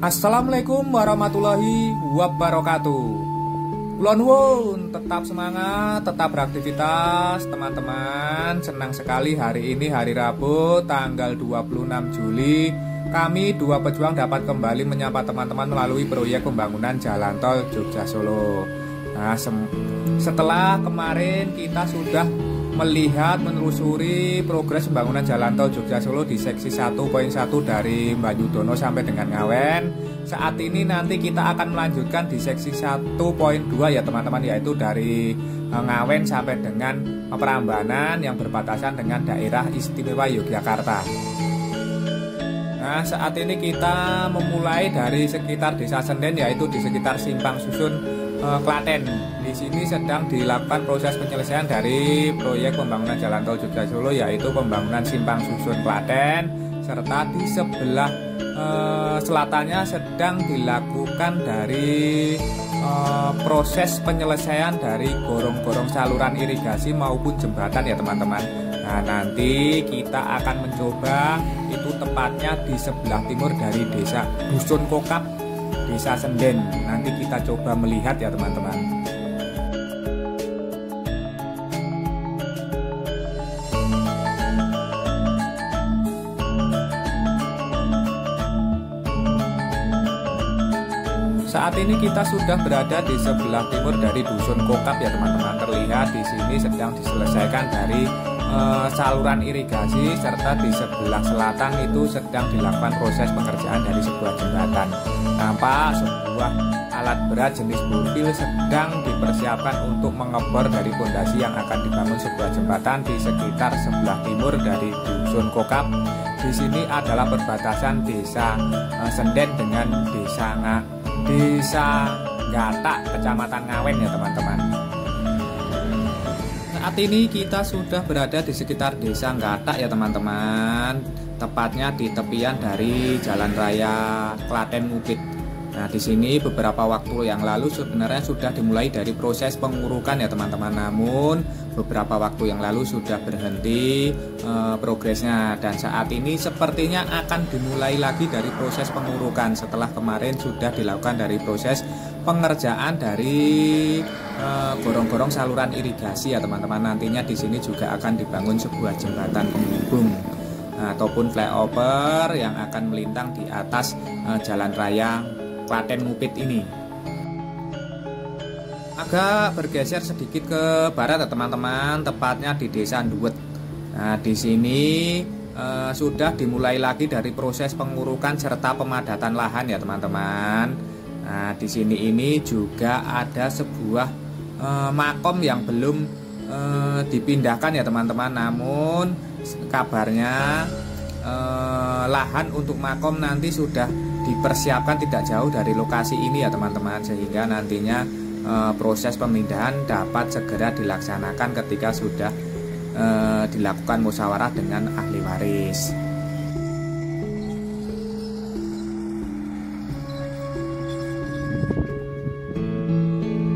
Assalamualaikum warahmatullahi wabarakatuh. Kula nuwun, tetap semangat, tetap beraktivitas teman-teman. Senang sekali hari ini hari Rabu tanggal 26 Juli kami dua pejuang dapat kembali menyapa teman-teman melalui proyek pembangunan jalan tol Jogja Solo. Nah, setelah kemarin kita sudah melihat menelusuri progres pembangunan jalan tol Jogja Solo di seksi 1.1 dari Banyudono sampai dengan Ngawen. Saat ini nanti kita akan melanjutkan di seksi 1.2 ya teman-teman, yaitu dari Ngawen sampai dengan Prambanan yang berbatasan dengan daerah istimewa Yogyakarta. Nah, saat ini kita memulai dari sekitar Desa Senden, yaitu di sekitar Simpang Susun Klaten. Di sini sedang dilakukan proses penyelesaian dari proyek pembangunan jalan tol Jogja Solo, yaitu pembangunan Simpang Susun Klaten, serta di sebelah selatannya sedang dilakukan dari proses penyelesaian dari gorong-gorong saluran irigasi maupun jembatan ya teman-teman. Nah, nanti kita akan mencoba itu tepatnya di sebelah timur dari desa Dusun Kokap, Desa Senden. Nanti kita coba melihat ya teman-teman. Saat ini kita sudah berada di sebelah timur dari Dusun Kokap ya teman-teman. Terlihat di sini sedang diselesaikan dari saluran irigasi, serta di sebelah selatan itu sedang dilakukan proses pengerjaan dari sebuah jembatan. Nampak sebuah alat berat jenis burpil sedang dipersiapkan untuk mengebor dari pondasi yang akan dibangun sebuah jembatan di sekitar sebelah timur dari Dusun Kokap. Di sini adalah perbatasan Desa Senden dengan Desa Gatak, Kecamatan Ngawen ya teman-teman. Saat ini kita sudah berada di sekitar Desa Gatak ya teman-teman, tepatnya di tepian dari Jalan Raya Klaten Mukit. Nah, di sini beberapa waktu yang lalu sebenarnya sudah dimulai dari proses pengurukan ya teman-teman. Namun beberapa waktu yang lalu sudah berhenti progresnya, dan saat ini sepertinya akan dimulai lagi dari proses pengurukan setelah kemarin sudah dilakukan dari proses pengerjaan dari gorong-gorong saluran irigasi ya teman-teman. Nantinya di sini juga akan dibangun sebuah jembatan penghubung ataupun flyover yang akan melintang di atas jalan raya Klaten Mukit ini. Agak bergeser sedikit ke barat ya teman-teman, tepatnya di Desa Nduwet. Nah, di sini sudah dimulai lagi dari proses pengurukan serta pemadatan lahan ya teman-teman. Nah, di sini ini juga ada sebuah makom yang belum dipindahkan ya teman-teman. Namun kabarnya lahan untuk makom nanti sudah dipersiapkan tidak jauh dari lokasi ini ya teman-teman, sehingga nantinya proses pemindahan dapat segera dilaksanakan ketika sudah dilakukan musyawarah dengan ahli waris.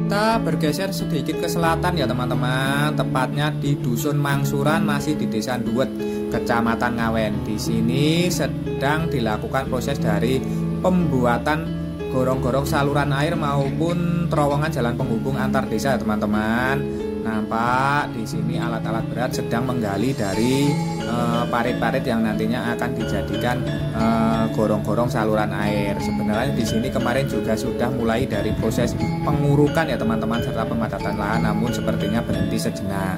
Kita bergeser sedikit ke selatan ya teman-teman, tepatnya di Dusun Mangsuran, masih di Desa Nduwet, Kecamatan Ngawen. Di sini sedang dilakukan proses dari pembuatan gorong-gorong saluran air maupun terowongan jalan penghubung antar desa ya teman-teman. Nampak di sini alat-alat berat sedang menggali dari parit-parit yang nantinya akan dijadikan gorong-gorong saluran air. Sebenarnya di sini kemarin juga sudah mulai dari proses pengurukan ya teman-teman serta pemadatan lahan, namun sepertinya berhenti sejenak.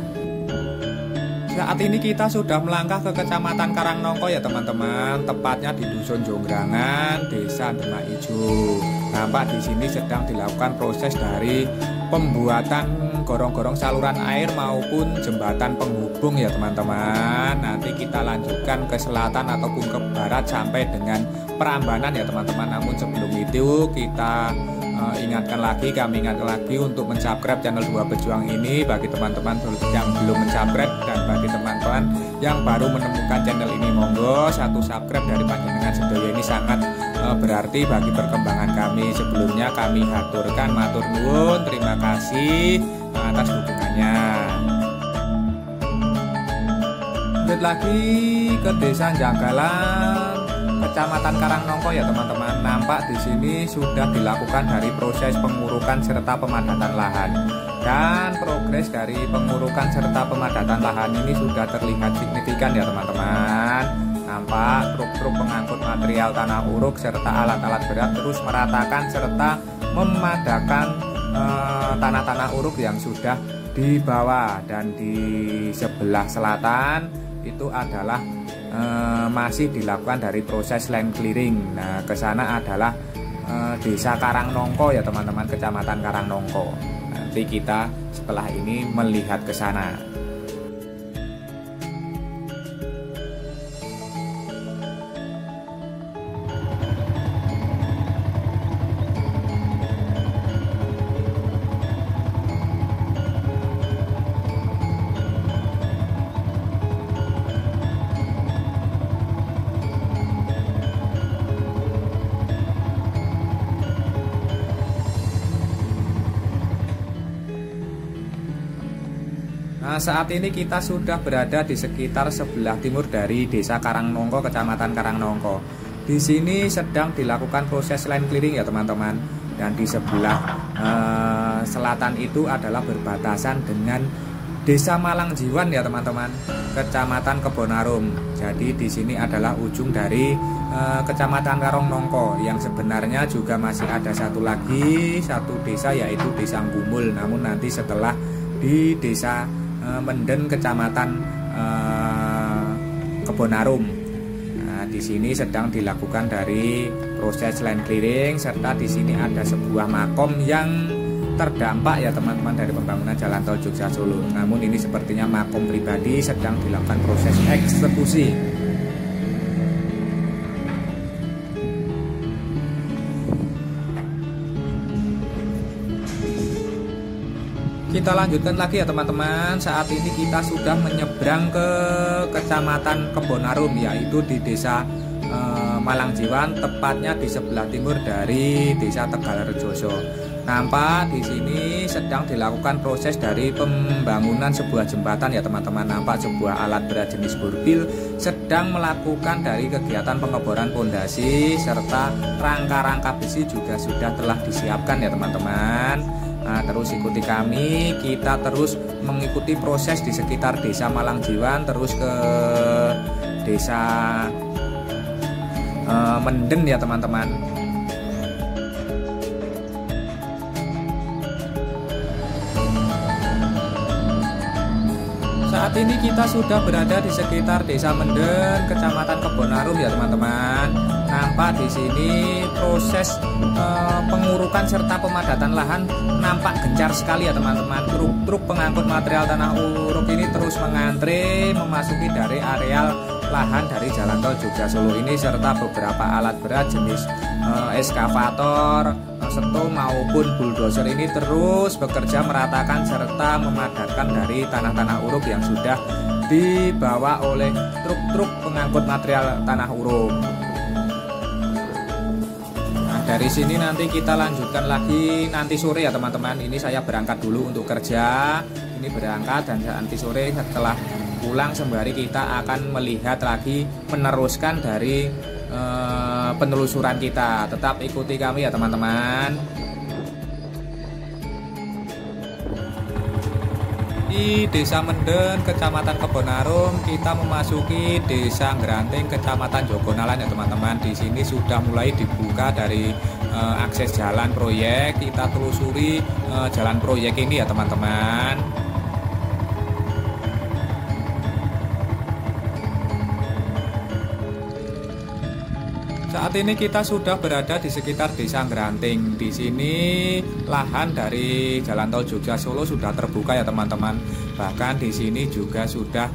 Saat ini kita sudah melangkah ke Kecamatan Karangnongko ya teman-teman, tepatnya di Dusun Jonggrangan, Desa Demak Ijo. Nampak di sini sedang dilakukan proses dari pembuatan gorong-gorong saluran air maupun jembatan penghubung ya teman-teman. Nanti kita lanjutkan ke selatan ataupun ke barat sampai dengan Prambanan ya teman-teman. Namun sebelum itu kita kami ingatkan lagi untuk mensubscribe channel Dua Pejuang ini bagi teman-teman yang belum mensubscribe, dan bagi teman-teman yang baru menemukan channel ini, monggo satu subscribe dari panjenengan sedaya ini sangat berarti bagi perkembangan kami. Sebelumnya kami haturkan matur nuwun, terima kasih atas dukungannya. Lanjut lagi ke Desa Janggalan, Kecamatan Karangnongko ya teman-teman. Nampak di sini sudah dilakukan dari proses pengurukan serta pemadatan lahan. Dan progres dari pengurukan serta pemadatan lahan ini sudah terlihat signifikan ya teman-teman. Nampak truk-truk pengangkut material tanah uruk serta alat-alat berat terus meratakan serta memadamkan tanah-tanah uruk yang sudah dibawa. Dan di sebelah selatan itu adalah masih dilakukan dari proses land clearing. Nah, ke sana adalah Desa Karangnongko ya teman-teman, Kecamatan Karangnongko. Nanti kita setelah ini melihat ke sana. Nah, saat ini kita sudah berada di sekitar sebelah timur dari Desa Karangnongko, Kecamatan Karangnongko. Di sini sedang dilakukan proses land clearing ya teman-teman. Dan di sebelah selatan itu adalah berbatasan dengan Desa Malangjiwan ya teman-teman, Kecamatan Kebonarum. Jadi di sini adalah ujung dari Kecamatan Karangnongko. Yang sebenarnya juga masih ada satu desa, yaitu Desa Gumul. Namun nanti setelah di Desa Menden, Kecamatan Kebonarum. Nah, di sini sedang dilakukan dari proses land clearing serta di sini ada sebuah makom yang terdampak ya teman-teman dari pembangunan jalan tol Jogja Solo. Namun ini sepertinya makom pribadi sedang dilakukan proses eksekusi. Kita lanjutkan lagi ya teman-teman. Saat ini kita sudah menyeberang ke Kecamatan Kebonarum, yaitu di Desa Malangjiwan, tepatnya di sebelah timur dari Desa Tegalrejoso. Nampak di sini sedang dilakukan proses dari pembangunan sebuah jembatan ya teman-teman. Nampak sebuah alat berat jenis borbil sedang melakukan dari kegiatan pengeboran pondasi serta rangka-rangka besi juga sudah telah disiapkan ya teman-teman. Nah, terus ikuti kami, kita terus mengikuti proses di sekitar Desa Malangjiwan, terus ke Desa Menden ya teman-teman. Saat ini kita sudah berada di sekitar Desa Menden, Kecamatan Kebonarum ya teman-teman. Nampak di sini proses pengurukan serta pemadatan lahan nampak gencar sekali ya teman-teman. Truk-truk pengangkut material tanah uruk ini terus mengantre memasuki dari areal lahan dari jalan tol Jogja Solo ini serta beberapa alat berat jenis eskavator, seto maupun bulldozer ini terus bekerja meratakan serta memadatkan dari tanah-tanah uruk yang sudah dibawa oleh truk-truk pengangkut material tanah uruk. Dari sini nanti kita lanjutkan lagi nanti sore ya teman-teman. Ini saya berangkat dulu untuk kerja. Ini berangkat dan nanti sore setelah pulang sembari kita akan melihat lagi meneruskan dari penelusuran kita. Tetap ikuti kami ya teman-teman. Di Desa Menden, Kecamatan Kebonarum, kita memasuki Desa Ngranting, Kecamatan Jogonalan ya teman-teman. Di sini sudah mulai dibuka dari akses jalan proyek. Kita telusuri jalan proyek ini ya teman-teman. Saat ini kita sudah berada di sekitar Desa Ngranting. Di sini lahan dari jalan tol Jogja Solo sudah terbuka ya teman-teman. Bahkan di sini juga sudah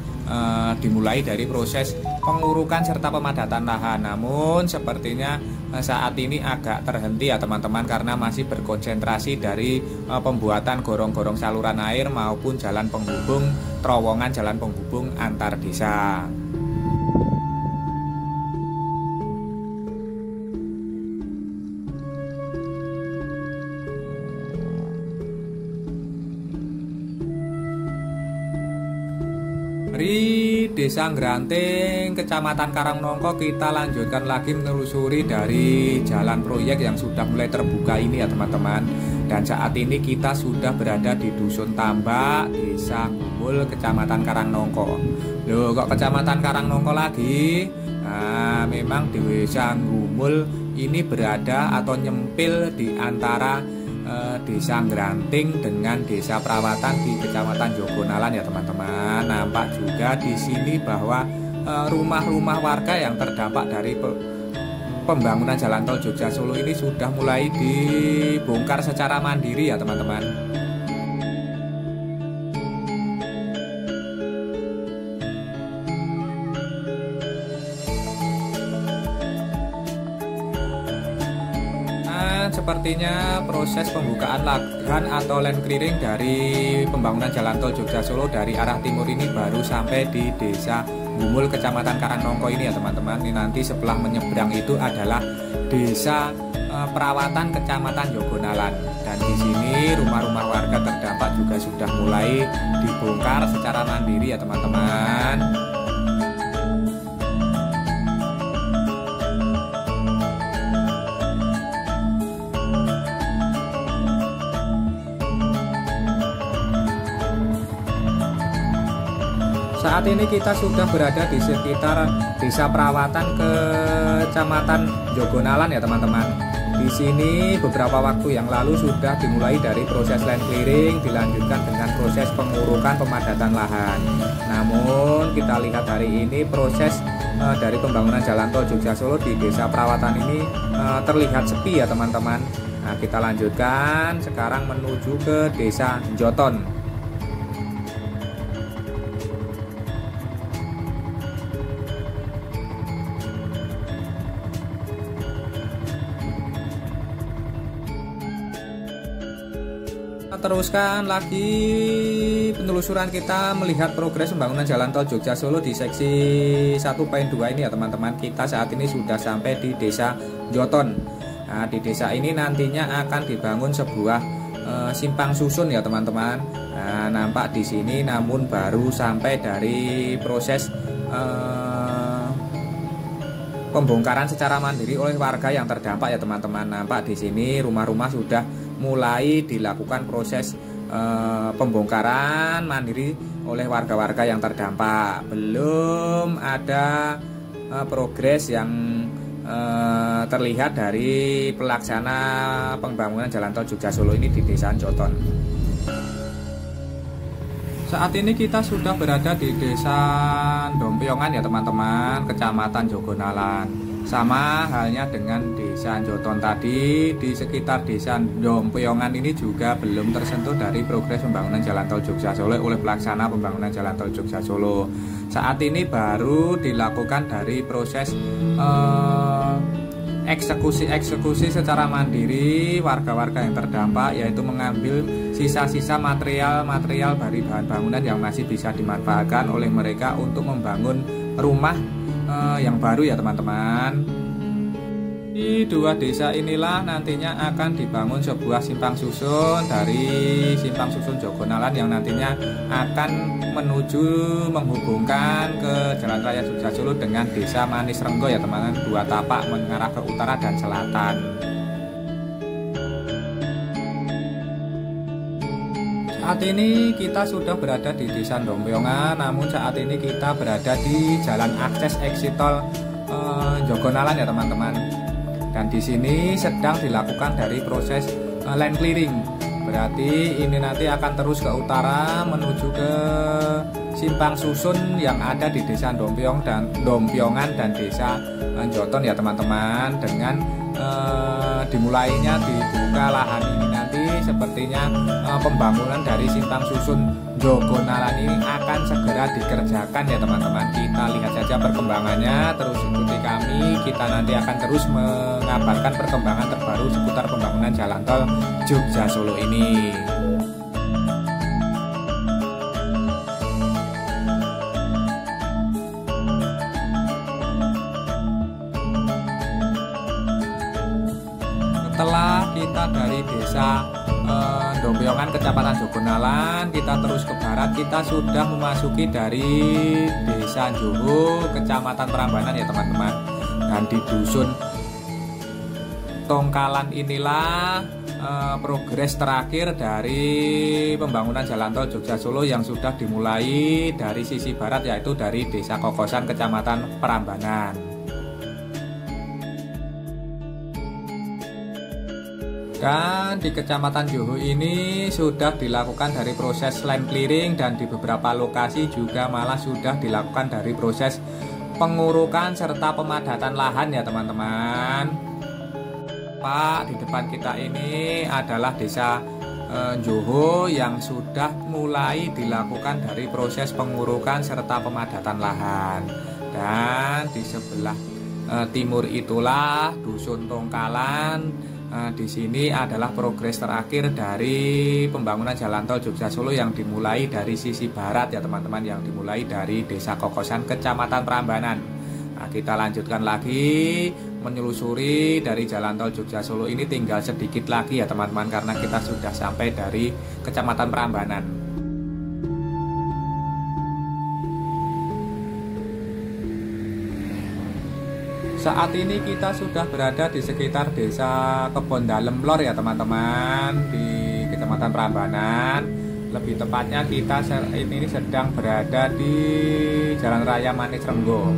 dimulai dari proses pengurukan serta pemadatan lahan. Namun sepertinya saat ini agak terhenti ya teman-teman karena masih berkonsentrasi dari pembuatan gorong-gorong saluran air maupun jalan penghubung, terowongan jalan penghubung antar desa. Dari Desa Ngranting, Kecamatan Karangnongko, kita lanjutkan lagi menelusuri dari jalan proyek yang sudah mulai terbuka ini ya teman-teman. Dan saat ini kita sudah berada di Dusun Tambak, Desa Gumul, Kecamatan Karangnongko. Loh, kok Kecamatan Karangnongko lagi? Nah, memang di Desa Gumul ini berada atau nyempil di antara Desa Ngranting dengan Desa Perawatan di Kecamatan Jogonalan ya teman-teman. Nampak juga di sini bahwa rumah-rumah warga yang terdampak dari pembangunan jalan tol Jogja Solo ini sudah mulai dibongkar secara mandiri ya teman-teman. Sepertinya proses pembukaan lahan atau land clearing dari pembangunan jalan tol Jogja Solo dari arah timur ini baru sampai di Desa Gumul, Kecamatan Karangnongko ini ya teman-teman. Ini nanti sebelah menyeberang itu adalah Desa Perawatan, Kecamatan Jogonalan. Dan di sini rumah-rumah warga terdampak juga sudah mulai dibongkar secara mandiri ya teman-teman. Saat ini kita sudah berada di sekitar Desa Perawatan, Kecamatan Jogonalan ya teman-teman. Di sini beberapa waktu yang lalu sudah dimulai dari proses land clearing, dilanjutkan dengan proses pengurukan pemadatan lahan. Namun kita lihat hari ini proses dari pembangunan jalan tol Jogja Solo di Desa Perawatan ini terlihat sepi ya teman-teman. Nah, kita lanjutkan sekarang menuju ke Desa Joton. Teruskan lagi penelusuran kita melihat progres pembangunan jalan tol Jogja Solo di seksi 1.2 ini ya teman-teman. Kita saat ini sudah sampai di Desa Joton. Nah, di desa ini nantinya akan dibangun sebuah simpang susun ya teman-teman. Nah, nampak di sini namun baru sampai dari proses pembongkaran secara mandiri oleh warga yang terdampak ya teman-teman. Nampak di sini rumah-rumah sudah mulai dilakukan proses pembongkaran mandiri oleh warga-warga yang terdampak. Belum ada progres yang terlihat dari pelaksana pembangunan jalan tol Jogja Solo ini di Desa Joton. Saat ini kita sudah berada di Desa Dompiongan ya teman-teman, Kecamatan Jogonalan. Sama halnya dengan Desa Joton tadi, di sekitar Desa Dompiongan ini juga belum tersentuh dari progres pembangunan jalan tol Jogja Solo oleh pelaksana pembangunan jalan tol Jogja Solo. Saat ini baru dilakukan dari proses eksekusi secara mandiri warga-warga yang terdampak, yaitu mengambil sisa-sisa material dari bahan bangunan yang masih bisa dimanfaatkan oleh mereka untuk membangun rumah yang baru ya teman-teman. Di dua desa inilah nantinya akan dibangun sebuah simpang susun dari simpang susun Jogonalan yang nantinya akan menuju menghubungkan ke Jalan Raya Jogja Solo dengan Desa Manis Renggo ya teman-teman, dua tapak mengarah ke utara dan selatan. Saat ini kita sudah berada di Desa Dompiongan, namun saat ini kita berada di jalan akses exit tol Jogonalan ya teman-teman. Dan di sini sedang dilakukan dari proses land clearing. Berarti ini nanti akan terus ke utara menuju ke simpang susun yang ada di Desa Dompiongan dan Desa Joton ya teman-teman. Dengan dimulainya dibuka lahan ini nanti sepertinya pembangunan dari simpang susun Jogonalan ini akan segera dikerjakan ya teman-teman. Kita lihat saja perkembangannya, terus ikuti kami. Kita nanti akan terus mengabarkan perkembangan terbaru seputar pembangunan jalan tol Jogja Solo ini. Setelah kita dari Desa Dompiongan Kecamatan Jogonalan. Kita terus ke barat, kita sudah memasuki dari Desa Joho Kecamatan Prambanan ya teman-teman. Dan di dusun Tongkalan inilah progres terakhir dari pembangunan jalan tol Jogja Solo yang sudah dimulai dari sisi barat, yaitu dari Desa Kokosan Kecamatan Prambanan. Dan di Kecamatan Joho ini sudah dilakukan dari proses land clearing, dan di beberapa lokasi juga malah sudah dilakukan dari proses pengurukan serta pemadatan lahan ya teman-teman. Pak, di depan kita ini adalah Desa Joho yang sudah mulai dilakukan dari proses pengurukan serta pemadatan lahan. Dan di sebelah timur itulah Dusun Tongkalan. Di sini adalah progres terakhir dari pembangunan jalan tol Jogja Solo yang dimulai dari sisi barat ya teman-teman, yang dimulai dari Desa Kokosan Kecamatan Prambanan. Nah, kita lanjutkan lagi menelusuri dari jalan tol Jogja Solo ini, tinggal sedikit lagi ya teman-teman, karena kita sudah sampai dari Kecamatan Prambanan. Saat ini kita sudah berada di sekitar Desa Kebon Dalem Lor ya teman-teman, di Kecamatan Prambanan. Lebih tepatnya kita ini sedang berada di Jalan Raya Manis Renggo.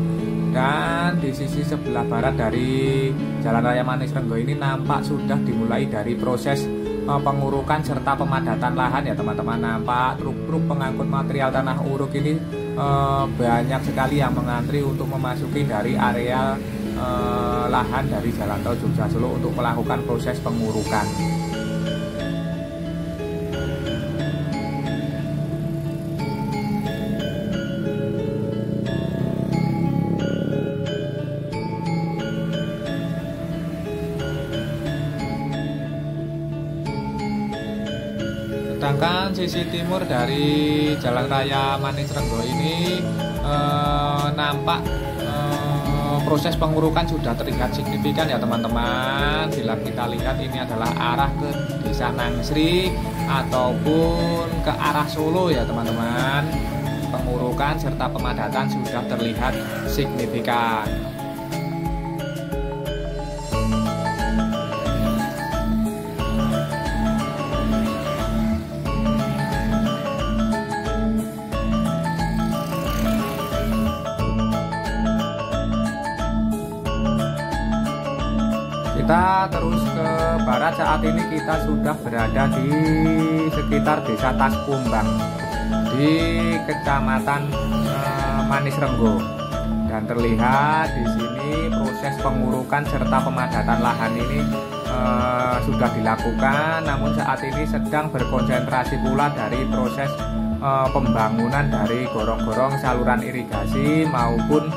Dan di sisi sebelah barat dari Jalan Raya Manis Renggo ini nampak sudah dimulai dari proses pengurukan serta pemadatan lahan ya teman-teman. Nampak truk-truk pengangkut material tanah uruk ini banyak sekali yang mengantri untuk memasuki dari area lahan dari jalan tol Jogja Solo untuk melakukan proses pengurukan. Sedangkan sisi timur dari Jalan Raya Manis Renggo ini nampak proses pengurukan sudah terlihat signifikan ya teman-teman. Bila kita lihat ini adalah arah ke Desa Nangsri ataupun ke arah Solo ya teman-teman. Pengurukan serta pemadatan sudah terlihat signifikan. Kita terus ke barat, saat ini kita sudah berada di sekitar Desa Taskumbang di Kecamatan Manis Renggo. Dan terlihat di sini proses pengurukan serta pemadatan lahan ini sudah dilakukan, namun saat ini sedang berkonsentrasi pula dari proses pembangunan dari gorong-gorong saluran irigasi maupun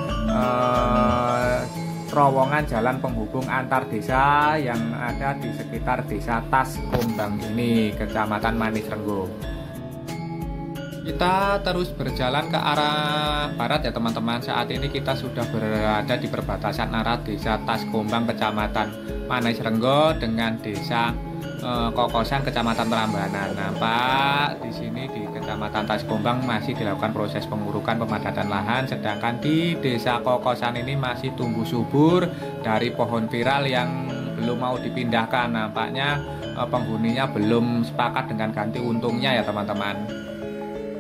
terowongan jalan penghubung antar desa yang ada di sekitar Desa Taskumbang ini, Kecamatan Manis Renggo. Kita terus berjalan ke arah barat ya teman-teman. Saat ini kita sudah berada di perbatasan arah Desa Taskumbang Kecamatan Manis Renggo dengan Desa Kokosan Kecamatan Prambanan. Nampak di sini di Kecamatan Taskumbang masih dilakukan proses pengurukan pemadatan lahan, sedangkan di Desa Kokosan ini masih tumbuh subur dari pohon viral yang belum mau dipindahkan. Nampaknya penghuninya belum sepakat dengan ganti untungnya ya teman-teman.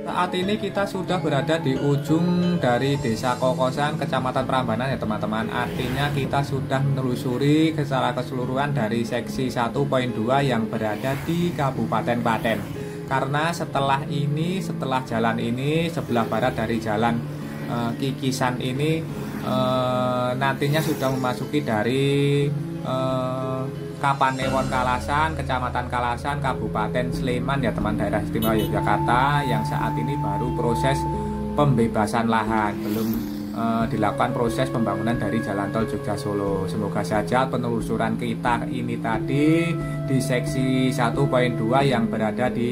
Saat ini kita sudah berada di ujung dari Desa Kokosan Kecamatan Prambanan ya teman-teman. Artinya kita sudah menelusuri secara keseluruhan dari seksi 1.2 yang berada di Kabupaten Klaten. Karena setelah jalan ini sebelah barat dari jalan Kikisan ini nantinya sudah memasuki dari Kapanewon Kalasan, Kecamatan Kalasan, Kabupaten Sleman ya teman, daerah istimewa Yogyakarta, yang saat ini baru proses pembebasan lahan, belum dilakukan proses pembangunan dari jalan tol Jogja Solo. Semoga saja penelusuran kita ini tadi di seksi 1.2 yang berada di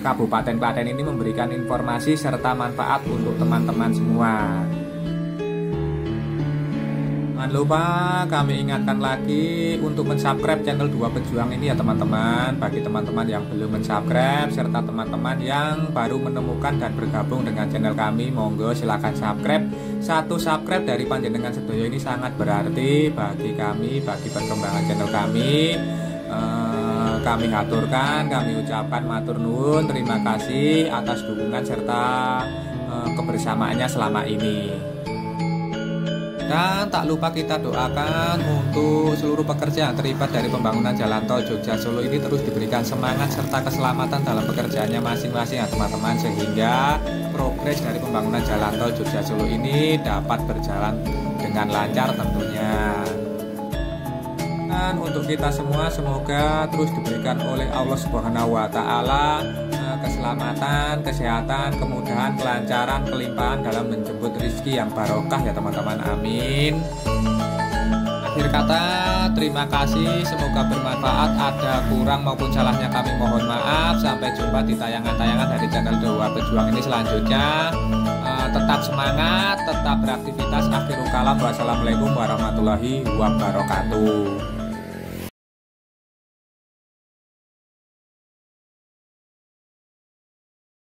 Kabupaten Klaten ini memberikan informasi serta manfaat untuk teman-teman semua. Jangan lupa kami ingatkan lagi untuk mensubscribe channel Dua Pejuang ini ya teman-teman. Bagi teman-teman yang belum mensubscribe serta teman-teman yang baru menemukan dan bergabung dengan channel kami, monggo silahkan subscribe. Satu subscribe dari panjenengan sedoyo ini sangat berarti bagi kami, bagi perkembangan channel kami. Kami aturkan, kami ucapkan matur nuwun, terima kasih atas dukungan serta kebersamaannya selama ini. Dan tak lupa kita doakan untuk seluruh pekerja yang terlibat dari pembangunan jalan tol Jogja Solo ini terus diberikan semangat serta keselamatan dalam pekerjaannya masing-masing ya teman-teman, sehingga progres dari pembangunan jalan tol Jogja Solo ini dapat berjalan dengan lancar tentunya. Dan untuk kita semua semoga terus diberikan oleh Allah Subhanahu wa taala keselamatan, kesehatan, kemudahan, kelancaran, kelimpahan dalam menjemput rezeki yang barokah ya teman-teman, amin. Akhir kata, terima kasih, semoga bermanfaat. Ada kurang maupun salahnya kami mohon maaf. Sampai jumpa di tayangan-tayangan dari channel Dua Pejuang ini selanjutnya. Tetap semangat, tetap beraktivitas. Akhirul kalam, wassalamualaikum warahmatullahi wabarakatuh.